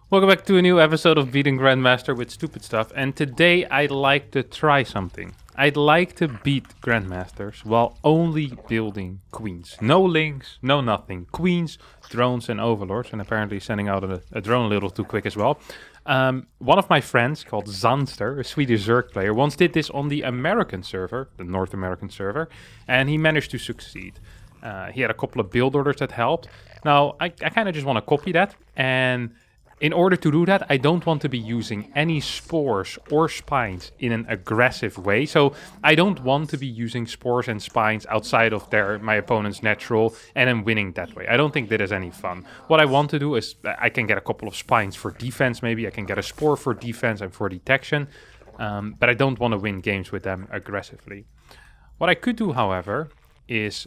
Welcome back to a new episode of Beating Grandmaster with Stupid Stuff, and today I'd like to try something. I'd like to beat Grandmasters while only building queens. No links, no nothing. Queens, drones, and overlords, and apparently sending out a drone a little too quick as well. One of my friends called Zanster, a Swedish zerg player, once did this on the American server, the North American server, and he managed to succeed. He had a couple of build orders that helped. Now, I kind of just want to copy that, and in order to do that, I don't want to be using any spores or spines in an aggressive way. So I don't want to be using spores and spines outside of my opponent's natural and then winning that way. I don't think that is any fun. What I want to do is I can get a couple of spines for defense maybe. I can get a spore for defense and for detection. But I don't want to win games with them aggressively. What I could do, however, is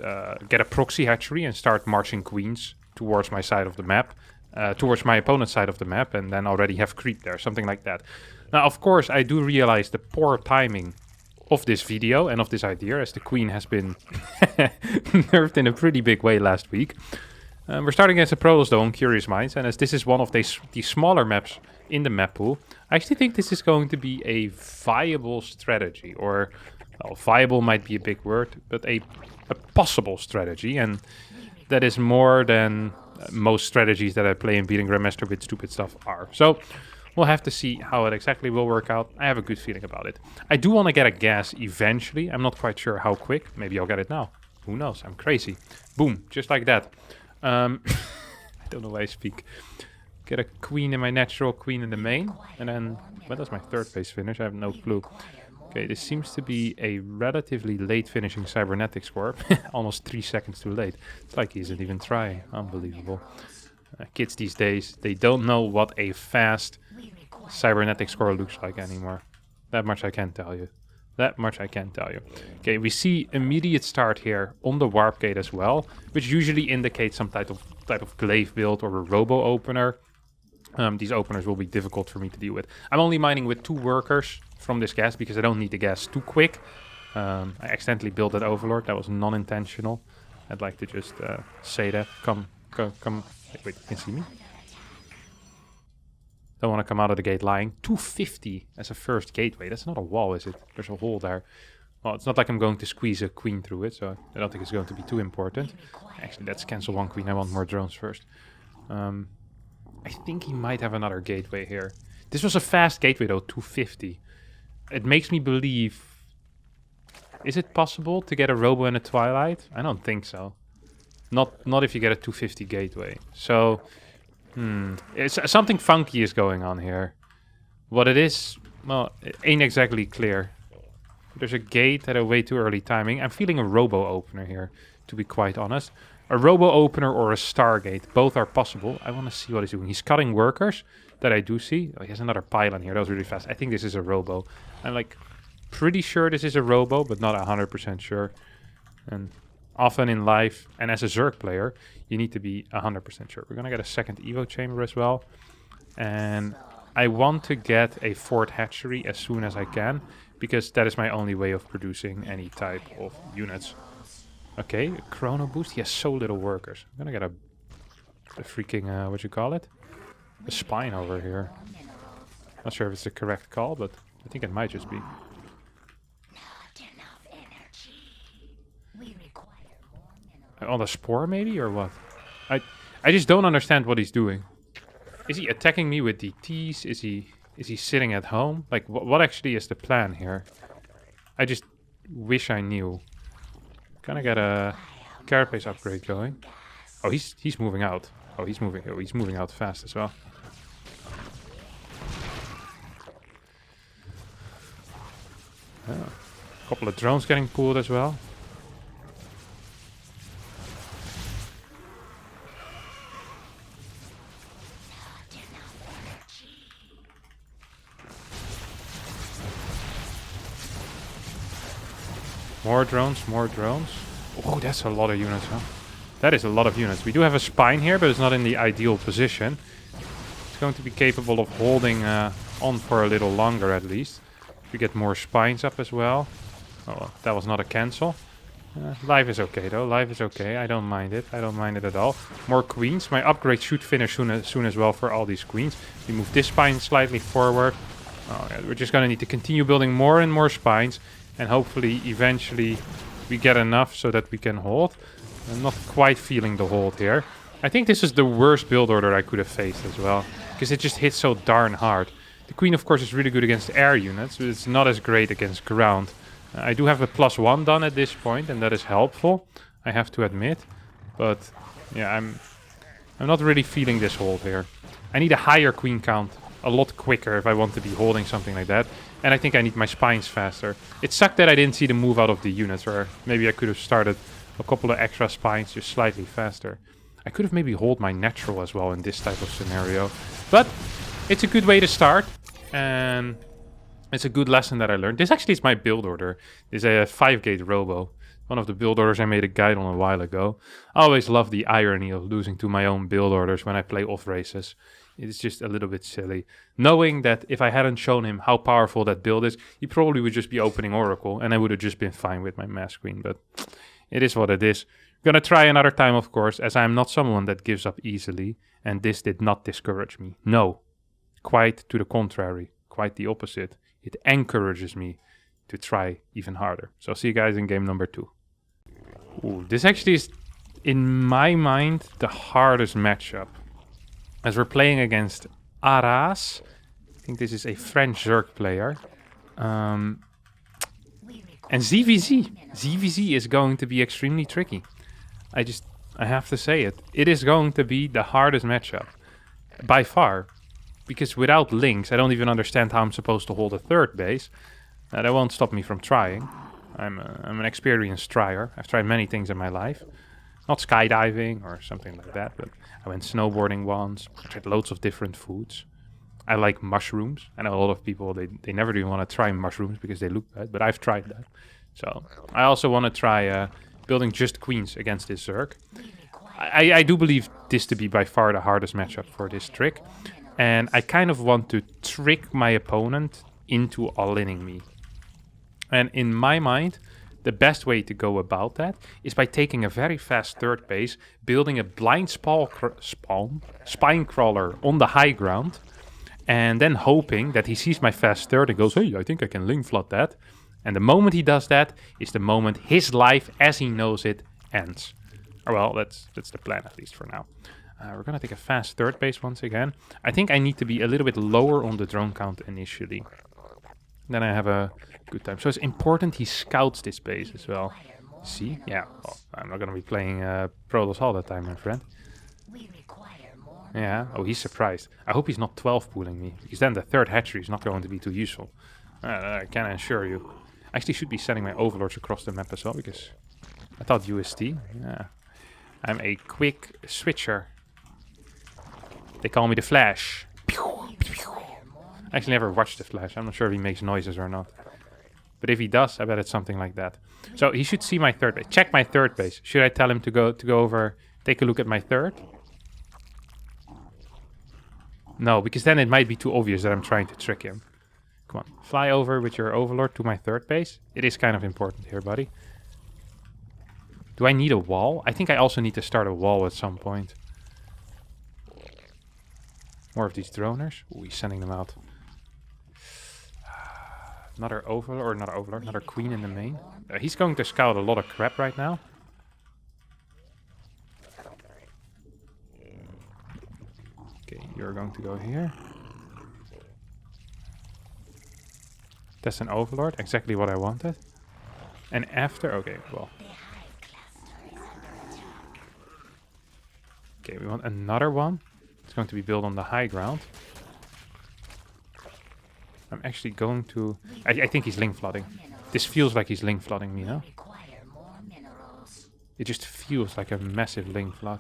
get a proxy hatchery and start marching queens towards my side of the map. Towards my opponent's side of the map, and then already have creep there, something like that. Now, of course, I do realize the poor timing of this video and of this idea, as the queen has been nerfed in a pretty big way last week. We're starting against a Protoss though on Curious Minds, and as this is one of these smaller maps in the map pool, I actually think this is going to be a viable strategy, or well, viable might be a big word, but a possible strategy, and that is more than most strategies that I play in Beating Grandmaster with Stupid Stuff are. So we'll have to see how it exactly will work out. I have a good feeling about it. I do want to get a gas eventually. I'm not quite sure how quick. Maybe I'll get it now. Who knows? I'm crazy. Boom, just like that. I don't know why I speak. Get a queen in my natural, queen in the main. And then, when does my third phase finish? I have no clue. Okay, this seems to be a relatively late finishing cybernetic score. Almost 3 seconds too late. It's like he isn't even trying. Unbelievable. Kids these days, they don't know what a fast cybernetic score looks like anymore. That much I can tell you. That much I can tell you. Okay, we see immediate start here on the warp gate as well, which usually indicates some type of glaive build or a robo opener. These openers will be difficult for me to deal with. I'm only mining with 2 workers from this gas because I don't need the gas too quick. I accidentally built that overlord. That was non-intentional. I'd like to just say that. Come. Wait, you can see me? Don't want to come out of the gate lying. 250 as a first gateway. That's not a wall, is it? There's a hole there. Well, it's not like I'm going to squeeze a queen through it, so I don't think it's going to be too important. Actually, let's cancel 1 queen. I want more drones first. I think he might have another gateway here. This was a fast gateway though, 250. It makes me believe... Is it possible to get a robo in a twilight? I don't think so. Not if you get a 250 gateway. So, it's, something funky is going on here. What it is, well, it ain't exactly clear. There's a gate at a way too early timing. I'm feeling a robo opener here, to be quite honest. A robo opener or a stargate, both are possible. I want to see what he's doing. He's cutting workers, that I do see. Oh, he has another pylon here. That was really fast. I think this is a robo. I'm like pretty sure this is a robo, but not 100% sure. And often in life, and as a zerg player, you need to be 100% sure. We're gonna get a second evo chamber as well, and I want to get a 4th hatchery as soon as I can, because that is my only way of producing any type of units. Okay, a chrono boost. He has so little workers. I'm gonna get a freaking, what you call it? A spine over here. Not sure if it's the correct call, but I think it might just be. On the spore maybe, or what? I just don't understand what he's doing. Is he attacking me with DTs? Is he sitting at home? Like, what actually is the plan here? I just wish I knew. Gonna get a carapace upgrade going. Oh, he's moving out. Oh, he's moving out fast as well. Yeah. A couple of drones getting pulled as well. More drones, more drones. Oh, that's a lot of units, huh? That is a lot of units. We do have a spine here, but it's not in the ideal position. It's going to be capable of holding on for a little longer at least. We get more spines up as well. Oh, well, that was not a cancel. Life is okay though, life is okay. I don't mind it. I don't mind it at all. More queens. My upgrade should finish soon as well for all these queens. We move this spine slightly forward. Oh, yeah, we're just gonna need to continue building more and more spines. And hopefully, eventually, we get enough so that we can hold. I'm not quite feeling the hold here. I think this is the worst build order I could have faced as well. Because it just hits so darn hard. The queen, of course, is really good against air units. But it's not as great against ground. I do have a +1 done at this point, and that is helpful, I have to admit. But yeah, I'm not really feeling this hold here. I need a higher queen count a lot quicker if I want to be holding something like that. And I think I need my spines faster. It sucked that I didn't see the move out of the units, or maybe I could have started a couple of extra spines just slightly faster. I could have maybe hold my natural as well in this type of scenario. But it's a good way to start, and it's a good lesson that I learned. This actually is my build order. This is a 5-gate robo. One of the build orders I made a guide on a while ago. I always love the irony of losing to my own build orders when I play off races. It's just a little bit silly. Knowing that if I hadn't shown him how powerful that build is, he probably would just be opening Oracle, and I would have just been fine with my Mass Queen. But it is what it is. Gonna try another time, of course, as I'm not someone that gives up easily. And this did not discourage me. No. Quite to the contrary. Quite the opposite. It encourages me to try even harder. So I'll see you guys in game number 2. Ooh, this actually is, in my mind, the hardest matchup. As we're playing against Aras. I think this is a French Zerg player. And ZVZ. ZVZ is going to be extremely tricky. I have to say it. It is going to be the hardest matchup. By far. Because without links, I don't even understand how I'm supposed to hold a third base. That won't stop me from trying. I'm an experienced trier. I've tried many things in my life. Not skydiving or something like that, but I went snowboarding once. I tried loads of different foods. I like mushrooms. I know a lot of people, they never even want to try mushrooms because they look bad, but I've tried that. So I also want to try building just queens against this Zerg. I do believe this to be by far the hardest matchup for this trick. And I kind of want to trick my opponent into all-inning me. And in my mind, the best way to go about that is by taking a very fast third base, building a blind spine crawler on the high ground, and then hoping that he sees my fast third and goes, hey, I think I can link flood that. And the moment he does that is the moment his life, as he knows it, ends. Or well, that's the plan, at least for now. We're going to take a fast third base once again. I think I need to be a little bit lower on the drone count initially. Then I have a good time. So it's important he scouts this base as well. See? Yeah. Well, I'm not going to be playing Protoss all the time, my friend. Yeah. Oh, he's surprised. I hope he's not 12 pooling me. Because then the third hatchery is not going to be too useful. I can assure you. I actually should be sending my overlords across the map as well. Because I thought UST. Yeah. I'm a quick switcher. They call me the Flash. I actually never watched the Flash. I'm not sure if he makes noises or not. But if he does, I bet it's something like that. So he should see my third base. Check my third base. Should I tell him to go over, take a look at my third? No, because then it might be too obvious that I'm trying to trick him. Come on, fly over with your overlord to my third base. It is kind of important here, buddy. Do I need a wall? I think I also need to start a wall at some point. More of these droners. Ooh, he's sending them out. Another overlord, another queen in the main. He's going to scout a lot of crap right now. Okay, you're going to go here. That's an overlord, exactly what I wanted. And after, okay, well. Okay, we want another one. It's going to be built on the high ground. I'm actually going to... I think he's link flooding. This feels like he's link flooding me, no? It just feels like a massive link flood.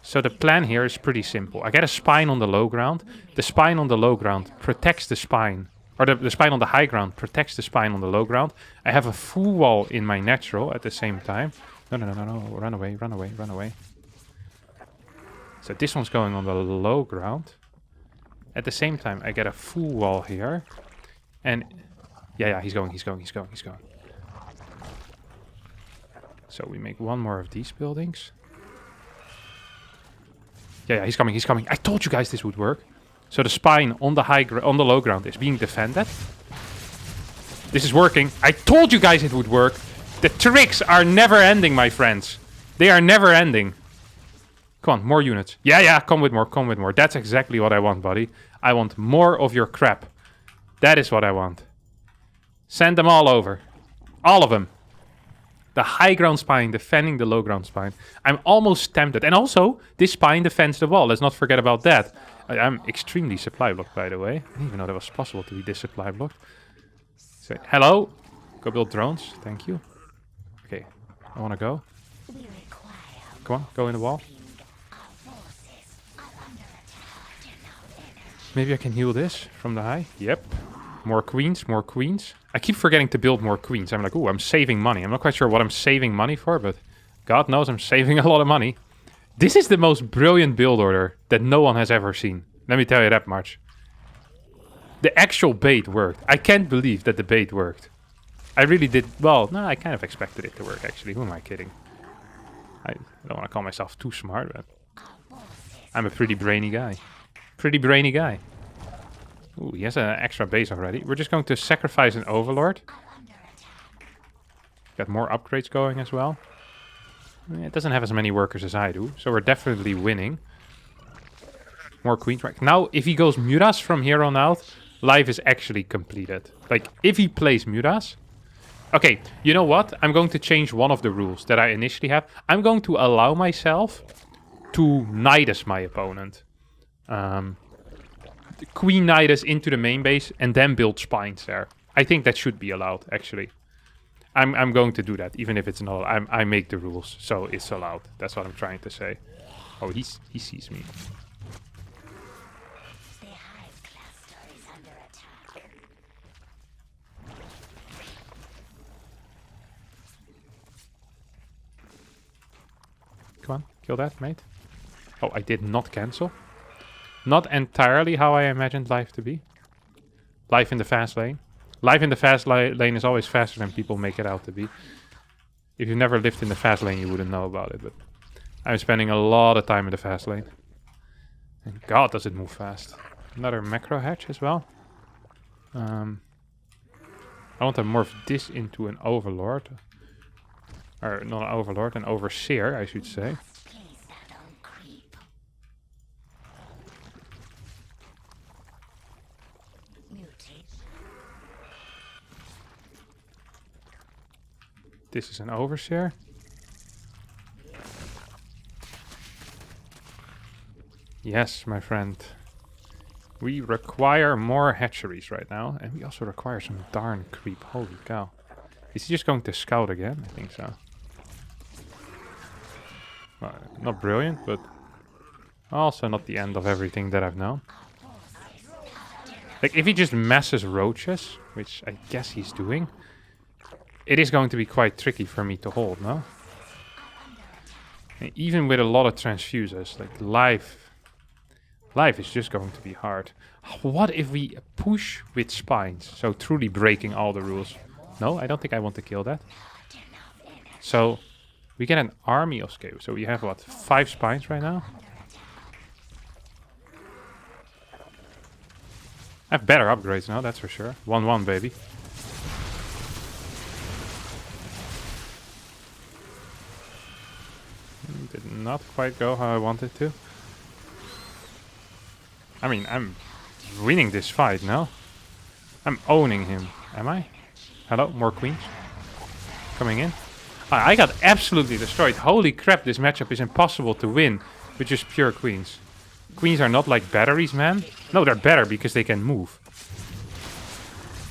So the plan here is pretty simple. I get a spine on the low ground. The spine on the low ground protects the spine. Or the spine on the high ground protects the spine on the low ground. I have a full wall in my natural at the same time. No. Run away. So this one's going on the low ground. At the same time, I get a full wall here. And Yeah, he's going. So we make one more of these buildings. Yeah, he's coming. I told you guys this would work. So the spine on the low ground is being defended. This is working. I told you guys it would work. The tricks are never ending, my friends. They are never ending. Come on, more units. Yeah, come with more. That's exactly what I want, buddy. I want more of your crap. That is what I want. Send them all over. All of them. The high ground spine defending the low ground spine. I'm almost tempted. And also, this spine defends the wall. Let's not forget about that. I'm extremely supply blocked, by the way. I didn't even know that was possible to be this supply blocked. Say, hello? Go build drones. Thank you. Okay, I want to go. Come on, go in the wall. Maybe I can heal this from the high. Yep. More queens. I keep forgetting to build more queens. I'm like, ooh, I'm saving money. I'm not quite sure what I'm saving money for, but God knows I'm saving a lot of money. This is the most brilliant build order that no one has ever seen. Let me tell you that much. The actual bait worked. I can't believe that the bait worked. I really did. Well, no, I kind of expected it to work, actually. Who am I kidding? I don't want to call myself too smart, but I'm a pretty brainy guy. Ooh, he has an extra base already. We're just going to sacrifice an overlord. Got more upgrades going as well. It doesn't have as many workers as I do, so we're definitely winning. More queens. Right now, if he goes Muras from here on out, life is actually completed. Like, if he plays Muras... Okay, you know what? I'm going to change one of the rules that I initially have. I'm going to allow myself to Nidus my opponent. Queen Nidus into the main base and then build spines there. I think that should be allowed, actually. I'm going to do that, even if it's not. I make the rules, so it's allowed. That's what I'm trying to say. Oh, he sees me. Come on, kill that, mate. Oh, I did not cancel. Not entirely how I imagined life to be. Life in the fast lane. Life in the fast lane is always faster than people make it out to be. If you've never lived in the fast lane, you wouldn't know about it, but I'm spending a lot of time in the fast lane. And God, does it move fast. Another macro hatch as well. I want to morph this into an overlord. Or not an overlord, an overseer, I should say. This is an overseer. Yes, my friend. We require more hatcheries right now. And we also require some darn creep. Holy cow. Is he just going to scout again? I think so. Well, not brilliant, but also not the end of everything that I've known. Like, if he just masses roaches, which I guess he's doing... It is going to be quite tricky for me to hold, no? And even with a lot of transfuses, like life is just going to be hard. What if we push with spines? So truly breaking all the rules. No, I don't think I want to kill that. So we get an army of scale. So we have what, 5 spines right now? I have better upgrades now, that's for sure. 1-1, baby. Did not quite go how I wanted to. I mean, I'm winning this fight, no? I'm owning him, am I? Hello, more queens. Coming in. I got absolutely destroyed. Holy crap, this matchup is impossible to win with just pure queens. Queens are not like batteries, man. No, they're better because they can move.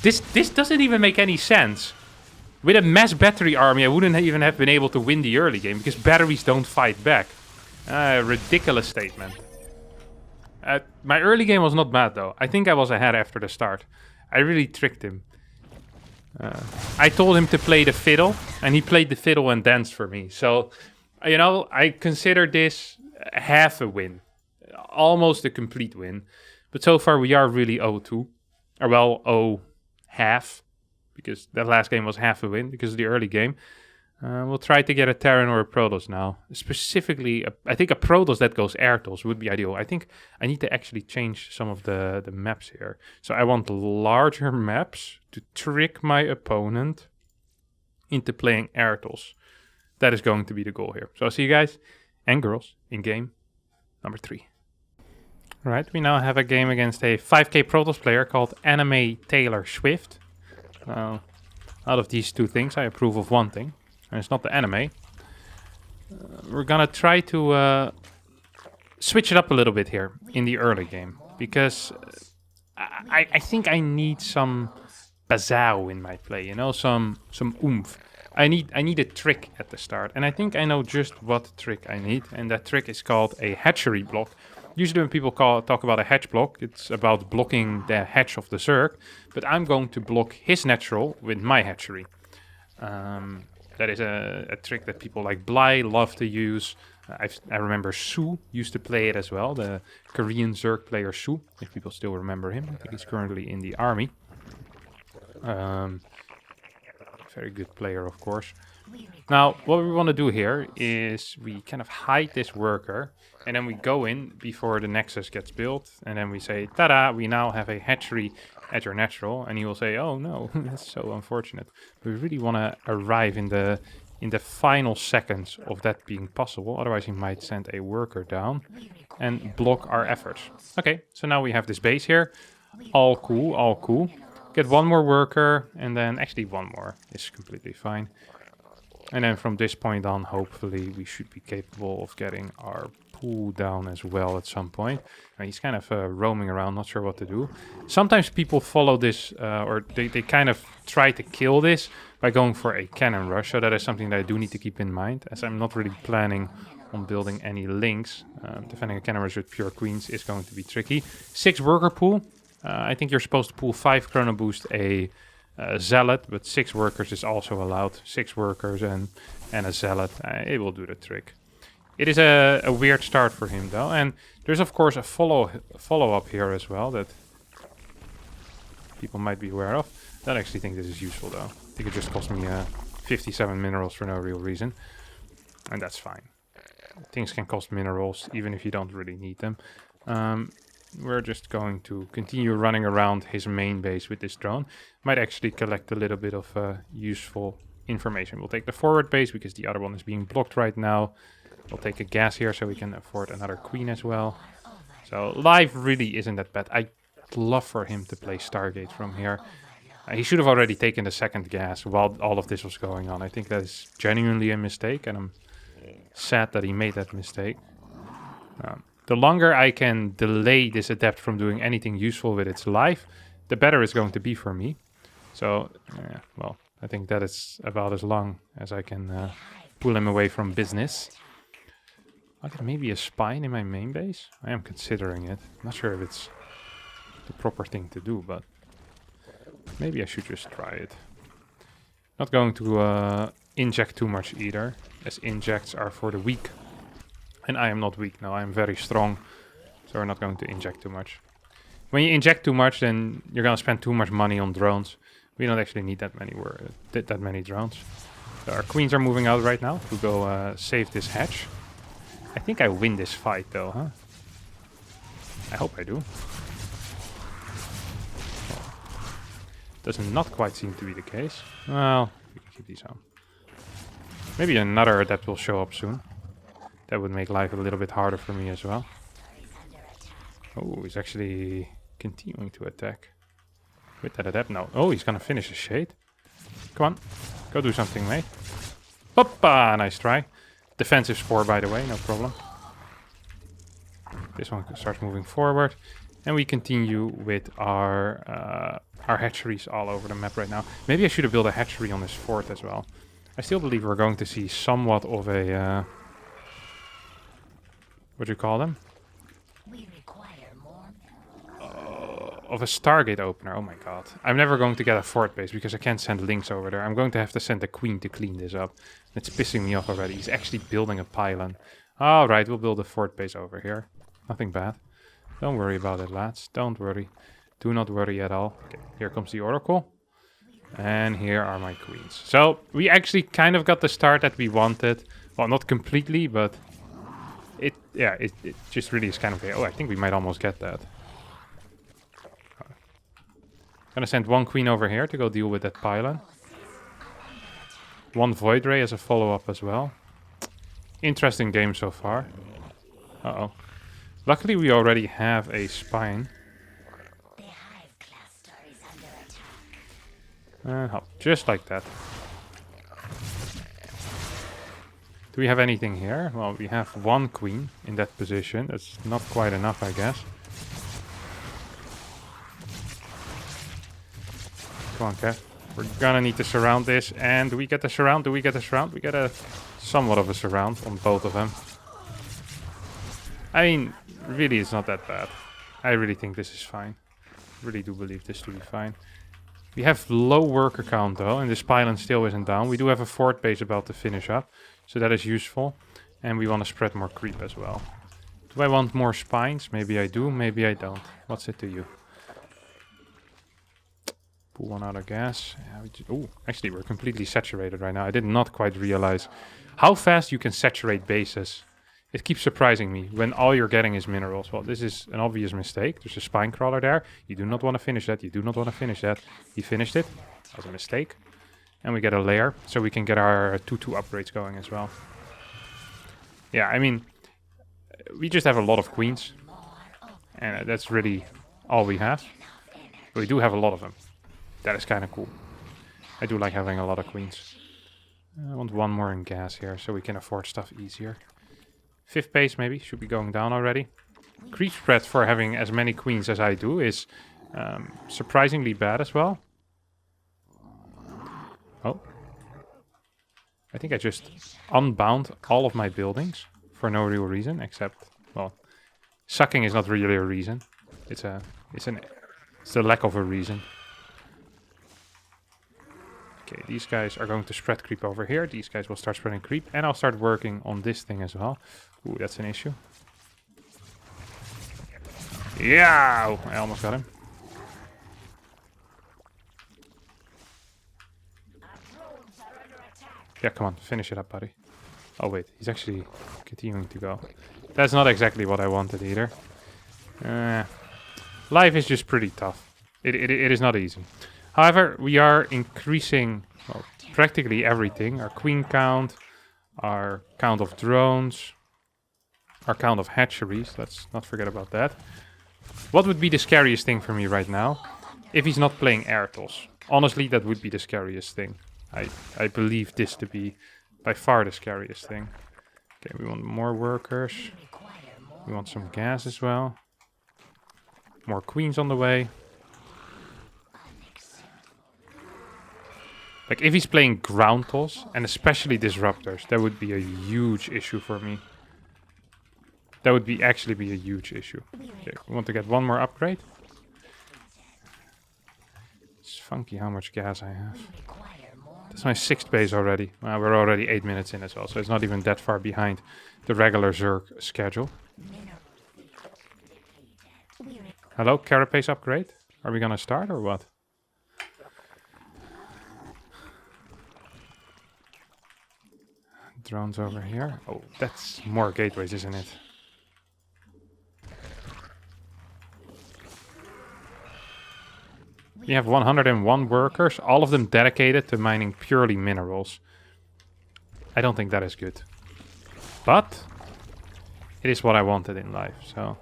This doesn't even make any sense. With a mass battery army, I wouldn't even have been able to win the early game because batteries don't fight back. Ridiculous statement. My early game was not bad, though. I think I was ahead after the start. I really tricked him. I told him to play the fiddle, and he played the fiddle and danced for me. So, you know, I consider this half a win. Almost a complete win. But so far, we are really 0-2. Or, well, 0-half. because that last game was half a win because of the early game. We'll try to get a Terran or a Protoss now. Specifically, I think a Protoss that goes Airtos would be ideal. I think I need to actually change some of the maps here. So I want larger maps to trick my opponent into playing Airtos. That is going to be the goal here. So I'll see you guys and girls in game number 3. Alright, we now have a game against a 5k Protoss player called Anime Taylor Swift. Now, out of these two things, I approve of one thing. And it's not the anime. We're gonna try to switch it up a little bit here in the early game. Because I think I need some pizzazz in my play, you know, some oomph. I need a trick at the start. And I think I know just what trick I need. And that trick is called a hatchery block. Usually when people talk about a hatch block, it's about blocking the hatch of the zerg. But I'm going to block his natural with my hatchery. That is a trick that people like Bly love to use. I remember Su used to play it as well, the Korean Zerg player Su, if people still remember him. I think he's currently in the army. Very good player, of course. Now, what we want to do here is we kind of hide this worker, and then we go in before the Nexus gets built, and then we say, ta-da, we now have a hatchery at your natural, and he will say, oh no, that's so unfortunate. We really want to arrive in the final seconds of that being possible, otherwise he might send a worker down and block our efforts. Okay, so now we have this base here. All cool, all cool. Get one more worker, and then actually one more is completely fine. And then from this point on, hopefully we should be capable of getting our pool down as well at some point. He's kind of roaming around, not sure what to do. Sometimes people follow this, or they kind of try to kill this by going for a cannon rush. So that is something that I do need to keep in mind, as I'm not really planning on building any links. Defending a cannon rush with pure queens is going to be tricky. 6 worker pool. I think you're supposed to pool 5 chrono boost a zealot, but 6 workers is also allowed. 6 workers and a zealot, it will do the trick. It is a weird start for him though, and there's of course a follow-up here as well that people might be aware of. I don't actually think this is useful though. I think it just cost me 57 minerals for no real reason, and that's fine. Things can cost minerals even if you don't really need them. We're just going to continue running around his main base with this drone. Might actually collect a little bit of useful information. We'll take the forward base because the other one is being blocked right now. We'll take a gas here so we can afford another queen as well. So life really isn't that bad. I'd love for him to play Stargate from here. He should have already taken the second gas while all of this was going on. I think that is genuinely a mistake, and I'm sad that he made that mistake. The longer I can delay this adept from doing anything useful with its life, the better it's going to be for me. So, well, I think that is about as long as I can pull him away from business. I get maybe a spine in my main base. I am considering it. I'm not sure if it's the proper thing to do, but maybe I should just try it. Not going to inject too much either, as injects are for the weak. And I am not weak, no, I am very strong. So we're not going to inject too much. When you inject too much, then you're going to spend too much money on drones. We don't actually need that many drones. So our queens are moving out right now to go save this hatch. I think I win this fight though, huh? I hope I do. Well, does not quite seem to be the case. Well, we can keep these on. Maybe another adept will show up soon. That would make life a little bit harder for me as well. Oh, he's actually continuing to attack. With that adept, no. Oh, he's gonna finish his shade. Come on, go do something, mate. Hoppa, nice try. Defensive spore, by the way, no problem. This one starts moving forward. And we continue with our hatcheries all over the map right now. Maybe I should have built a hatchery on this fort as well. I still believe we're going to see somewhat of a... what do you call them? We require more. Of a Stargate opener. Oh my god. I'm never going to get a fort base because I can't send links over there. I'm going to have to send a queen to clean this up. It's pissing me off already. He's actually building a pylon. Alright, we'll build a fort base over here. Nothing bad. Don't worry about it, lads. Don't worry. Do not worry at all. Okay, here comes the oracle. And here are my queens. So we actually kind of got the start that we wanted. Well, not completely, but it just really is kind of... Oh, I think we might almost get that. Gonna send one queen over here to go deal with that pylon. One Void Ray as a follow-up as well. Interesting game so far. Uh-oh. Luckily we already have a spine. The hive cluster is under attack. And hop, just like that. Do we have anything here? Well, we have one queen in that position. That's not quite enough, I guess. Come on, Kev. We're gonna need to surround this. And do we get the surround? Do we get the surround? We get a somewhat of a surround on both of them. I mean, really, it's not that bad. I really think this is fine. Really do believe this to be fine. We have low worker count though, and this pylon still isn't down. We do have a fort base about to finish up, so that is useful. And we want to spread more creep as well. Do I want more spines? Maybe I do, maybe I don't. What's it to you? Pull one out of gas. Yeah, oh, actually we're completely saturated right now. I did not quite realize how fast you can saturate bases. It keeps surprising me when all you're getting is minerals. Well, this is an obvious mistake. There's a spine crawler there. You do not want to finish that. You do not want to finish that. He finished it. That was a mistake. And we get a layer, so we can get our 2-2 upgrades going as well. Yeah, I mean, we just have a lot of queens. And that's really all we have. But we do have a lot of them. That is kind of cool. I do like having a lot of queens. I want one more in gas here, so we can afford stuff easier. 5th base maybe, should be going down already. Creep spread for having as many queens as I do is surprisingly bad as well. Oh. I think I just unbound all of my buildings for no real reason, except, well, sucking is not really a reason. It's the lack of a reason. Okay, these guys are going to spread creep over here. These guys will start spreading creep. And I'll start working on this thing as well. Ooh, that's an issue. Yeah! Oh, I almost got him. Yeah, come on. Finish it up, buddy. Oh, wait. He's actually continuing to go. That's not exactly what I wanted either. Life is just pretty tough. It is not easy. However, we are increasing, well, practically everything. Our queen count, our count of drones, our count of hatcheries. Let's not forget about that. What would be the scariest thing for me right now? If he's not playing Airtos. Honestly, that would be the scariest thing. I believe this to be by far the scariest thing. Okay, we want more workers. We want some gas as well. More queens on the way. Like, if he's playing ground toss, and especially disruptors, that would be a huge issue for me. That would actually be a huge issue. Okay, we want to get one more upgrade. It's funky how much gas I have. That's my 6th base already. Well, we're already 8 minutes in as well, so it's not even that far behind the regular Zerg schedule. Hello, carapace upgrade? Are we gonna start or what? Drones over here. Oh, that's more gateways, isn't it? We have 101 workers, all of them dedicated to mining purely minerals. I don't think that is good. But it is what I wanted in life, so...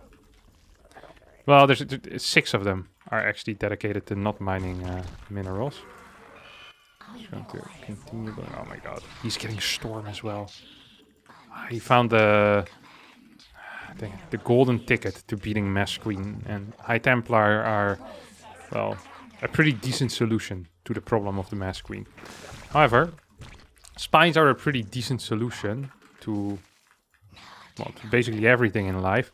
Well, there's 6 of them are actually dedicated to not mining minerals. Going to continue going. Oh my god, he's getting storm as well. He found the golden ticket to beating Mass Queen, and High Templar are, well, a pretty decent solution to the problem of the Mass Queen. However, spines are a pretty decent solution to, well, to basically everything in life.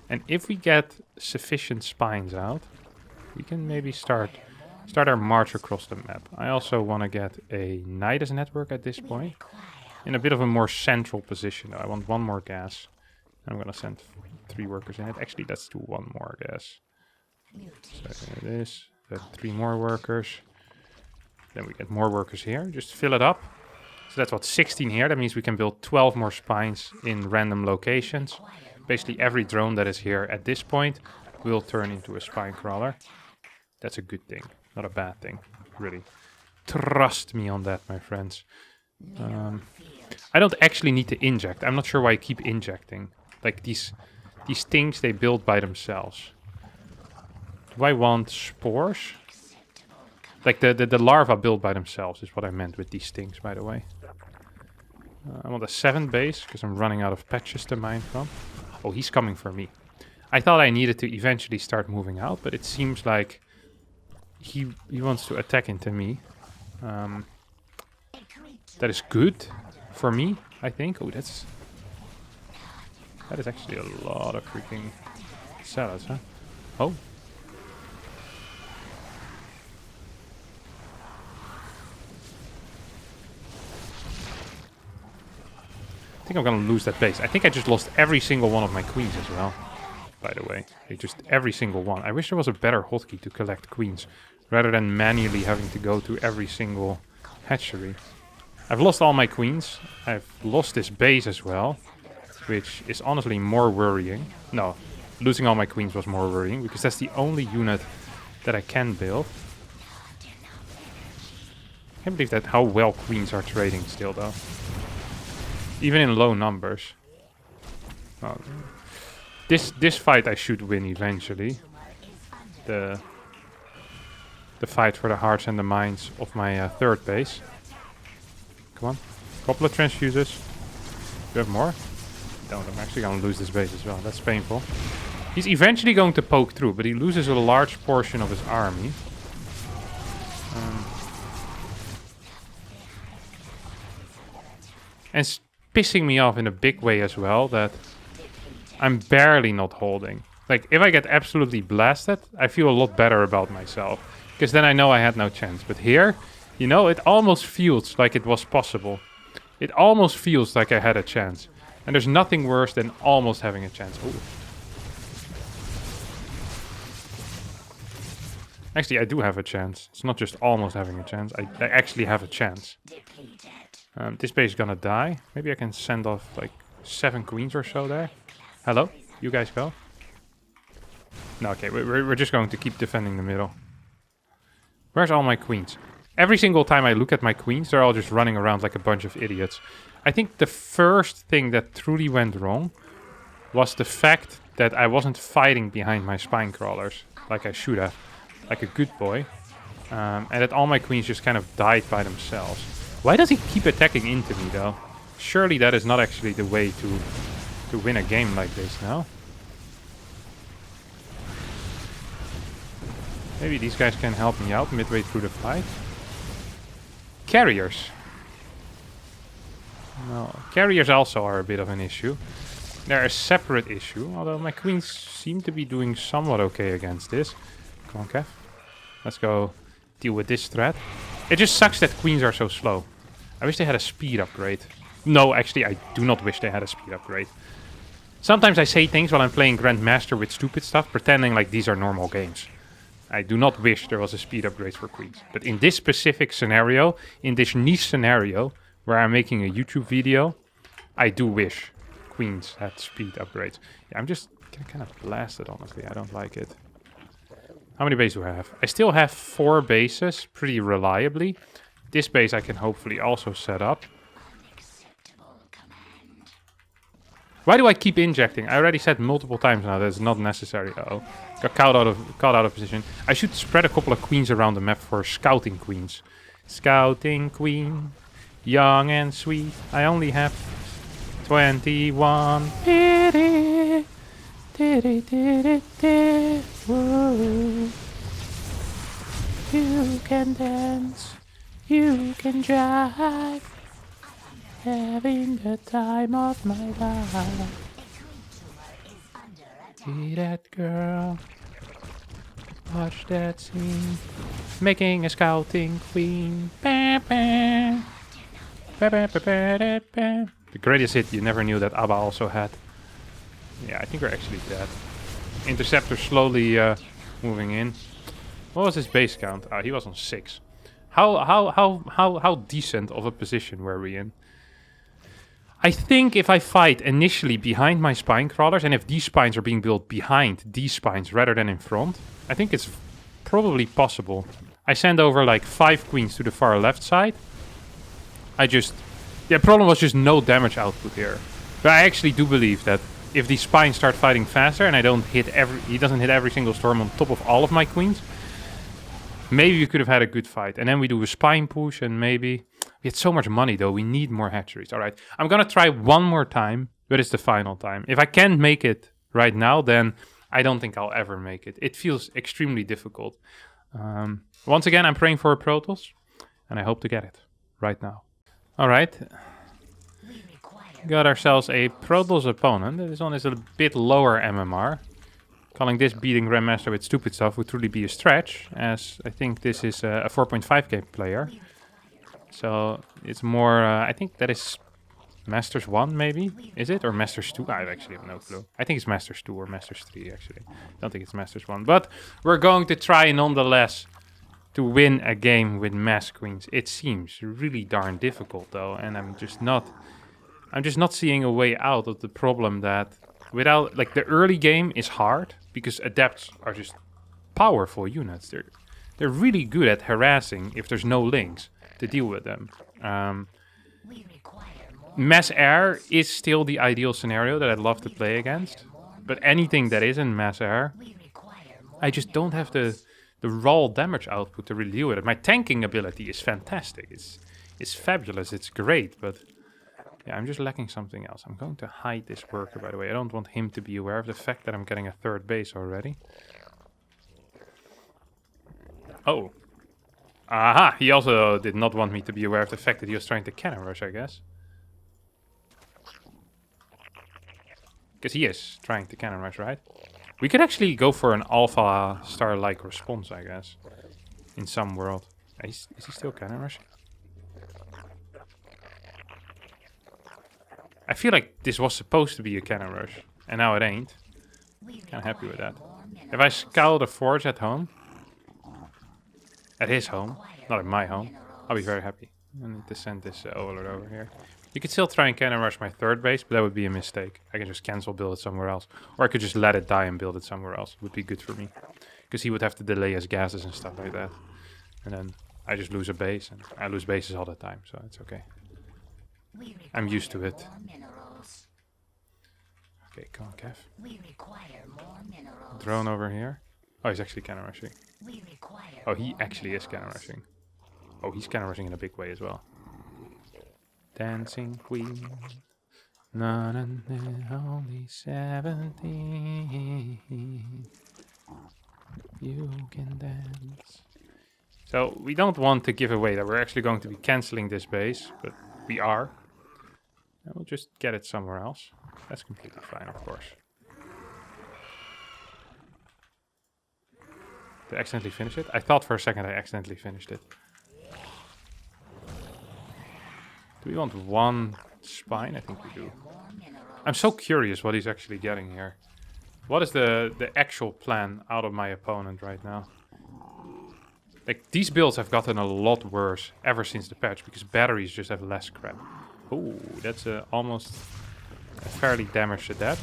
And if we get sufficient spines out, we can maybe start our march across the map. I also want to get a Nidus network at this point. In a bit of a more central position. I want one more gas. I'm going to send 3 workers in it. Actually, let's do 1 more gas. So there it is. 3 more workers. Then we get more workers here. Just fill it up. So that's what, 16 here. That means we can build 12 more spines in random locations. Basically every drone that is here at this point will turn into a spine crawler. That's a good thing, not a bad thing, really. Trust me on that, my friends. I don't actually need to inject. I'm not sure why I keep injecting. Like these things, they build by themselves. Do I want spores? Like the larvae build by themselves is what I meant with these things, by the way. I want a 7 base, because I'm running out of patches to mine from. Oh, he's coming for me. I thought I needed to eventually start moving out, but it seems like he wants to attack into me. That is good for me, I think. Oh, that is actually a lot of freaking salads, huh? Oh. I think I'm gonna lose that base. I think I just lost every single one of my queens as well. By the way, just every single one. I wish there was a better hotkey to collect queens, rather than manually having to go to every single hatchery. I've lost all my queens. I've lost this base as well, which is honestly more worrying. No, losing all my queens was more worrying, because that's the only unit that I can build. I can't believe that how well queens are trading still, though. Even in low numbers. Oh. This fight I should win eventually. The fight for the hearts and the minds of my third base. Come on. Couple of transfuses. Do you have more? Don't. I'm actually going to lose this base as well. That's painful. He's eventually going to poke through, but he loses a large portion of his army. And it's pissing me off in a big way as well that I'm barely not holding. Like, if I get absolutely blasted, I feel a lot better about myself. Because then I know I had no chance. But here, you know, it almost feels like it was possible. It almost feels like I had a chance. And there's nothing worse than almost having a chance. Ooh. Actually, I do have a chance. It's not just almost having a chance. I actually have a chance. This base is gonna die. Maybe I can send off like 7 queens or so there. Hello? You guys go. No, okay. We're just going to keep defending the middle. Where's all my queens? Every single time I look at my queens, they're all just running around like a bunch of idiots. I think the first thing that truly went wrong was the fact that I wasn't fighting behind my spine crawlers like I should have. Like a good boy. And that all my queens just kind of died by themselves. Why does he keep attacking into me, though? Surely that is not actually the way to win a game like this, no? Maybe these guys can help me out midway through the fight. Carriers. No, carriers also are a bit of an issue. They're a separate issue, although my queens seem to be doing somewhat okay against this. Come on, Kev. Let's go deal with this threat. It just sucks that queens are so slow. I wish they had a speed upgrade. No, actually, I do not wish they had a speed upgrade. Sometimes I say things while I'm playing Grandmaster with stupid stuff, pretending like these are normal games. I do not wish there was a speed upgrade for queens. But in this specific scenario, in this niche scenario, where I'm making a YouTube video, I do wish queens had speed upgrades. Yeah, I'm just kind of blasted, honestly. I don't like it. How many bases do I have? I still have 4 bases, pretty reliably. This base I can hopefully also set up. Why do I keep injecting? I already said multiple times now that it's not necessary. Uh-oh. Got caught out of position. I should spread a couple of queens around the map for scouting queens. Scouting queen, young and sweet. I only have 21. Whoa. You can dance, you can drive, having the time of my life. See that girl, watch that scene, making a scouting queen. Bah, bah. Bah, bah, bah, bah, bah, bah. The greatest hit you never knew that ABBA also had. Yeah, I think we're actually dead. Interceptor slowly moving in. What was his base count? He was on 6. How decent of a position were we in? I think if I fight initially behind my spine crawlers, and if these spines are being built behind these spines rather than in front, I think it's probably possible. I send over like 5 queens to the far left side. The problem was just no damage output here. But I actually do believe that if these spines start fighting faster and he doesn't hit every single storm on top of all of my queens, maybe we could have had a good fight. And then we do a spine push and maybe... We had so much money though, we need more hatcheries. Alright, I'm gonna try one more time, but it's the final time. If I can't make it right now, then I don't think I'll ever make it. It feels extremely difficult. Once again, I'm praying for a Protoss, and I hope to get it right now. Alright, got ourselves a Protoss opponent. This one is a bit lower MMR. Calling this beating Grandmaster with stupid stuff would truly be a stretch, as I think this is a 4.5k player. So it's more, I think that is Masters 1 maybe? Is it? Or Masters 2? I actually have no clue. I think it's Masters 2 or Masters 3 actually. I don't think it's Masters 1. But we're going to try nonetheless to win a game with mass queens. It seems really darn difficult though. And I'm just not seeing a way out of the problem that without, like, the early game is hard because adepts are just powerful units. They're really good at harassing if there's no links to deal with them. Mass air is still the ideal scenario that I'd love to play against, but anything that isn't mass air, I just don't have the raw damage output to really deal with it. My tanking ability is fantastic. It's fabulous. It's great, but yeah, I'm just lacking something else. I'm going to hide this worker, by the way. I don't want him to be aware of the fact that I'm getting a 3rd base already. Oh. Aha! He also did not want me to be aware of the fact that he was trying to cannon rush, I guess. Because he is trying to cannon rush, right? We could actually go for an alpha star-like response, I guess. In some world. Is he still cannon rushing? I feel like this was supposed to be a cannon rush. And now it ain't. Kinda happy with that. If I scout a forge at home... At his home, not at my home, I'll be very happy. I need to send this overlord over here. You could still try and cannon rush my 3rd base, but that would be a mistake. I can just cancel, build it somewhere else. Or I could just let it die and build it somewhere else. It would be good for me. Because he would have to delay his gases and stuff like that. And then I just lose a base, and I lose bases all the time, so it's okay. I'm used to it. Okay, come on, Kev. Drone over here. Oh, he's actually cannon rushing. Oh, he actually is cannon rushing. Oh, he's cannon rushing in a big way as well. Dancing Queen. Not only 17. You can dance. So, we don't want to give away that we're actually going to be cancelling this base, but we are. And we'll just get it somewhere else. That's completely fine, of course. Did I accidentally finish it? I thought for a second I accidentally finished it. Do we want 1 spine? I think we do. I'm so curious what he's actually getting here. What is the actual plan out of my opponent right now? Like, these builds have gotten a lot worse ever since the patch, because batteries just have less crap. Ooh, that's almost a fairly damaged adept.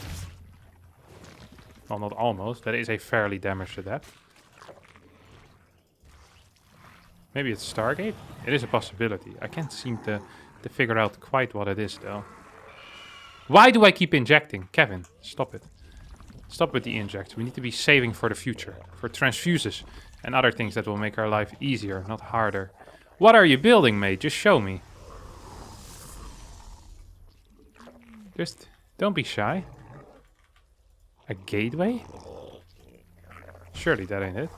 Well, not almost. That is a fairly damaged adept. Maybe it's Stargate? It is a possibility. I can't seem to figure out quite what it is, though. Why do I keep injecting? Kevin, stop it. Stop with the injects. We need to be saving for the future. For transfuses and other things that will make our life easier, not harder. What are you building, mate? Just show me. Just don't be shy. A gateway? Surely that ain't it.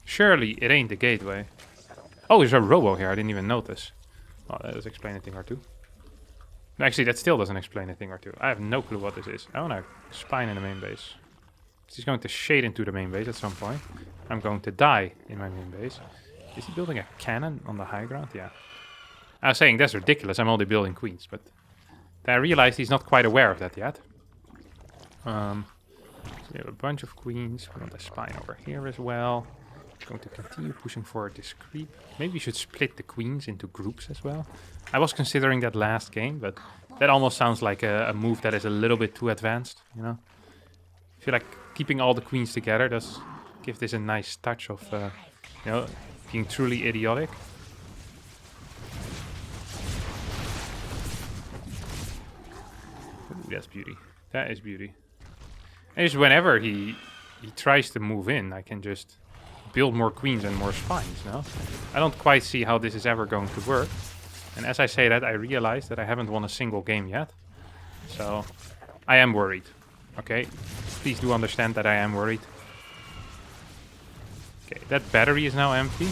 Surely it ain't the gateway. Oh, there's a robo here. I didn't even notice. Well, that does explain a thing or two. No, actually, that still doesn't explain a thing or two. I have no clue what this is. Oh no, spine in the main base. He's going to shade into the main base at some point. I'm going to die in my main base. Is he building a cannon on the high ground? Yeah. I was saying, that's ridiculous. I'm only building queens, but I realized he's not quite aware of that yet. So we have a bunch of queens. We want a spine over here as well. Going to continue pushing forward this creep. Maybe we should split the queens into groups as well. I was considering that last game, but that almost sounds like a move that is a little bit too advanced, you know? I feel like keeping all the queens together does give this a nice touch of, you know, being truly idiotic. Ooh, that's beauty. That is beauty. And just whenever he tries to move in, I can just build more queens and more spines, no? I don't quite see how this is ever going to work. And as I say that, I realize that I haven't won a single game yet. So, I am worried. Okay? Please do understand that I am worried. Okay, that battery is now empty.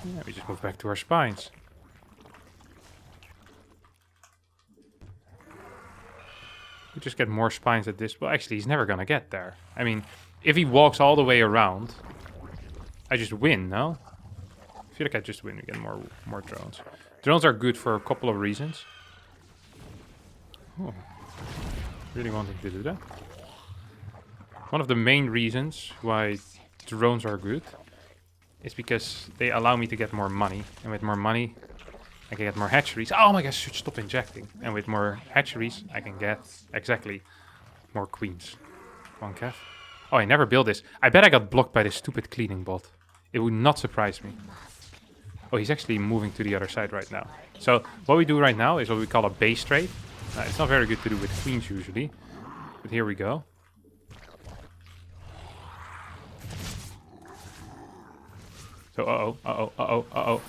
Yeah, we just move back to our spines. We just get more spines at this. Well, actually, he's never gonna get there. I mean, if he walks all the way around, I just win, no? I feel like I just win. We get more drones. Drones are good for a couple of reasons. Oh, really wanting to do that. One of the main reasons why drones are good is because they allow me to get more money. And with more money, I can get more hatcheries. Oh my gosh, should stop injecting. And with more hatcheries, I can get exactly more queens. Come on, Kev. Oh, I never built this. I bet I got blocked by this stupid cleaning bot. It would not surprise me. Oh, he's actually moving to the other side right now. So what we do right now is what we call a base trade. It's not very good to do with queens usually. But here we go. So, uh-oh.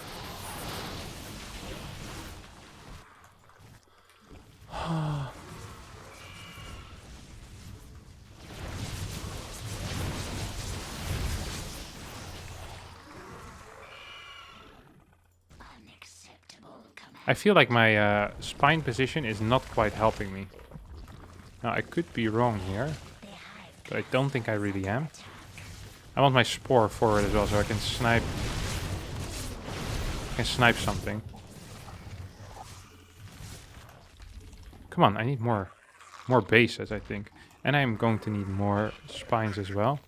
I feel like my spine position is not quite helping me. Now, I could be wrong here, but I don't think I really am. I want my spore forward as well, so I can snipe. Something. Come on, I need more bases, I think, and I'm going to need more spines as well.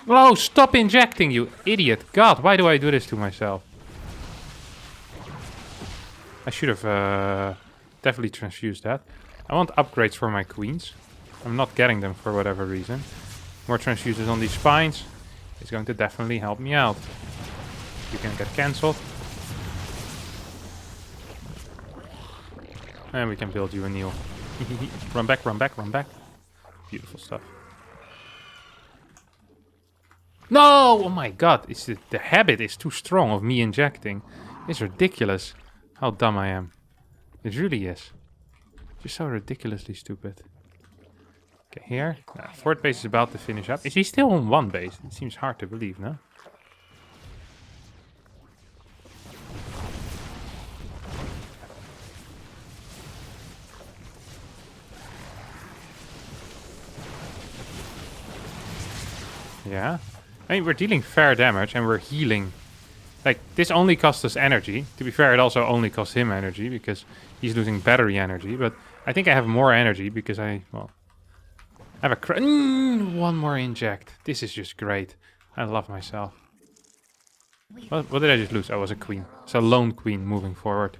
Whoa, stop injecting, you idiot! God, why do I do this to myself? I should have definitely transfused that. I want upgrades for my queens. I'm not getting them for whatever reason. More transfuses on these spines is going to definitely help me out. You can get cancelled. And we can build you a Neil. Run back, run back, run back. Beautiful stuff. No! Oh my god, the habit is too strong of me injecting. It's ridiculous how dumb I am. It really is. Just so ridiculously stupid. Okay, here. Fourth base is about to finish up. Is he still on one base? It seems hard to believe, no? Yeah. I mean, we're dealing fair damage and we're healing. Like, this only costs us energy. To be fair, it also only costs him energy because he's losing battery energy. But I think I have more energy because I have a one more inject. This is just great. I love myself. What did I just lose? I was a queen. It's a lone queen moving forward.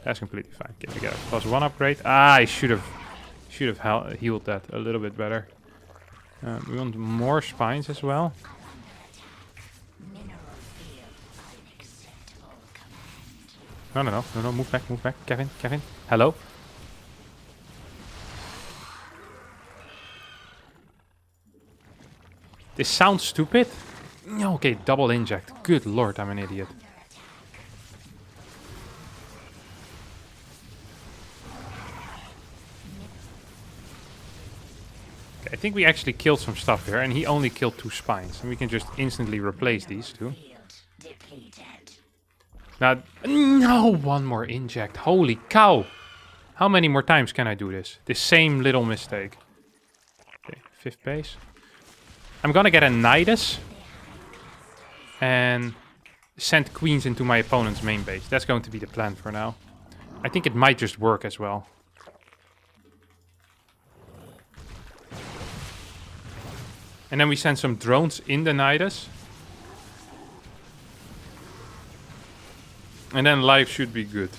That's completely fine. Okay, we get a +1 upgrade. I should have healed that a little bit better. We want more spines as well. No, move back. Kevin, hello? This sounds stupid. Okay, double inject. Good lord, I'm an idiot. Okay, I think we actually killed some stuff here, and he only killed 2 spines. And we can just instantly replace these 2. Now, no, one more inject. Holy cow. How many more times can I do this? This same little mistake. Okay, 5th base. I'm gonna get a Nidus and send queens into my opponent's main base. That's going to be the plan for now. I think it might just work as well. And then we send some drones in the Nidus. And then life should be good.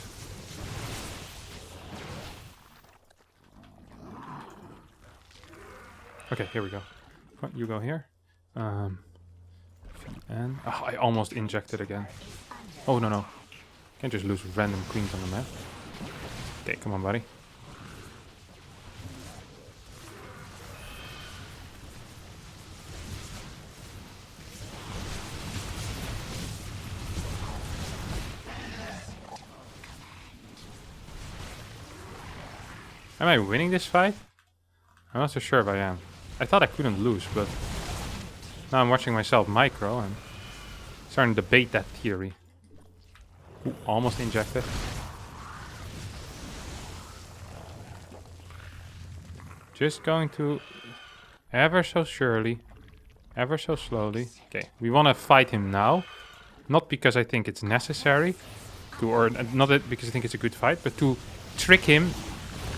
Okay, here we go. You go here. And oh, I almost injected again. Oh, no. Can't just lose random queens on the map. Okay, come on, buddy. Am I winning this fight? I'm not so sure if I am. I thought I couldn't lose, but now I'm watching myself micro and starting to debate that theory. Ooh, almost injected. Just going to ever so surely, ever so slowly. Okay, we want to fight him now. Not because I think it's necessary, or not because I think it's a good fight, but to trick him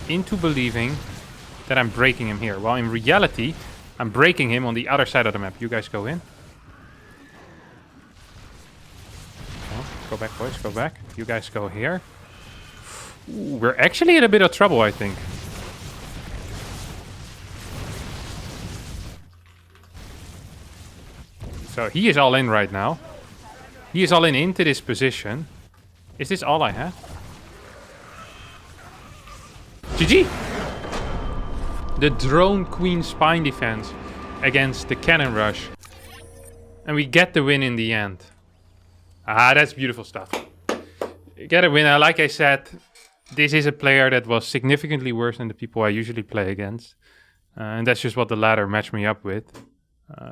into believing that I'm breaking him here. While in reality, I'm breaking him on the other side of the map. You guys go in. Oh, go back, boys, go back. You guys go here. Ooh, we're actually in a bit of trouble, I think. So he is all in right now. He is all in into this position. Is this all I have? GG! The drone queen spine defense against the cannon rush. And we get the win in the end. Ah, that's beautiful stuff. Get a winner. Like I said, this is a player that was significantly worse than the people I usually play against. And that's just what the ladder matched me up with.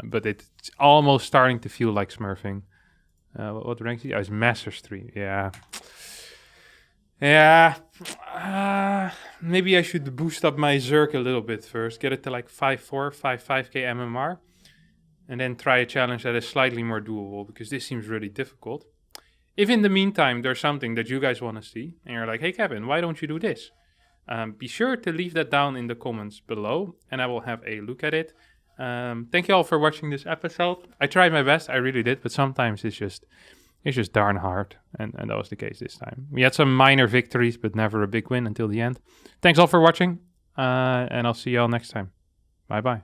But it's almost starting to feel like smurfing. What rank is he? Oh, it's Masters 3. Yeah. Yeah. Maybe I should boost up my Zerg a little bit first. Get it to like 5.4, 5.5k MMR. And then try a challenge that is slightly more doable. Because this seems really difficult. If in the meantime there's something that you guys want to see. And you're like, hey Kevin, why don't you do this? Be sure to leave that down in the comments below. And I will have a look at it. Thank you all for watching this episode. I tried my best, I really did, but sometimes it's just darn hard, and that was the case this time. We had some minor victories, but never a big win until the end. Thanks all for watching, and I'll see you all next time. Bye bye.